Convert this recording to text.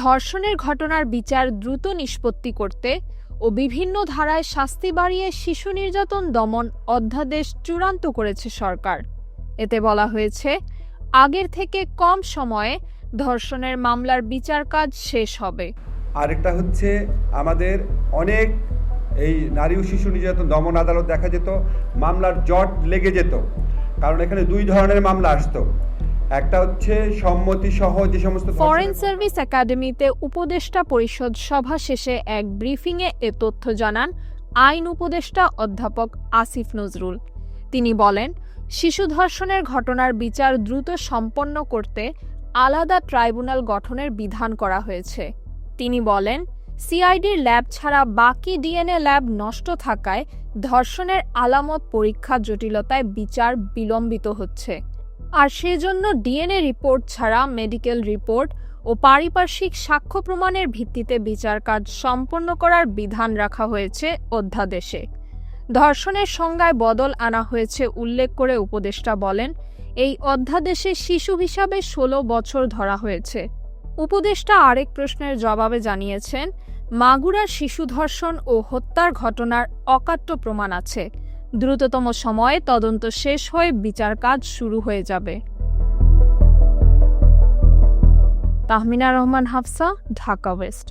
ধর্ষণের ঘটনার বিচার দ্রুত নিষ্পত্তি করতে ও বিভিন্ন ধারায় শাস্তি বাড়িয়ে শিশু নির্যাতন দমন অধ্যাদেশ চূড়ান্ত করেছে সরকার। এতে বলা হয়েছে, আগের থেকে কম সময়ে ধর্ষণের মামলার বিচার কাজ শেষ হবে। আরেকটা হচ্ছে আমাদের অনেক এই নারী ও শিশু নির্যাতন দমন আদালত দেখা যেত মামলার জট লেগে যেত, কারণ এখানে দুই ধরনের মামলা আসতো। একটা হচ্ছে সম্মতি সহ যে সমস্ত ফরেন সার্ভিস একাডেমিতে উপদেষ্টা পরিষদ সভা শেষে এক ব্রিফিংয়ে এ তথ্য জানান আইন উপদেষ্টা অধ্যাপক আসিফ নজরুল। তিনি বলেন, শিশু ধর্ষণের ঘটনার বিচার দ্রুত সম্পন্ন করতে আলাদা ট্রাইব্যুনাল গঠনের বিধান করা হয়েছে। তিনি বলেন, সিআইডির ল্যাব ছাড়া বাকি ডিএনএ ল্যাব নষ্ট থাকায় ধর্ষণের আলামত পরীক্ষা জটিলতায় বিচার বিলম্বিত হচ্ছে। আর সেজন্য ডিএনএ রিপোর্ট ছাড়া মেডিকেল রিপোর্ট ও পারিপার্শ্বিক সাক্ষ্য প্রমাণের ভিত্তিতে বিচার কাজ সম্পন্ন করার বিধান রাখা হয়েছে অধ্যাদেশে। ধর্ষণের সংজ্ঞায় বদল আনা হয়েছে উল্লেখ করে উপদেষ্টা বলেন, এই অধ্যাদেশে শিশু হিসাবে 16 বছর ধরা হয়েছে। উপদেষ্টা আরেক প্রশ্নের জবাবে জানিয়েছেন, মাগুরার শিশু ধর্ষণ ও হত্যার ঘটনার অকাট্য প্রমাণ আছে। দ্রুততম সময়ে তদন্ত শেষ হয়ে বিচার কাজ শুরু হয়ে যাবে। তাহমিনা রহমান হাফসা, ঢাকা ওয়েস্ট।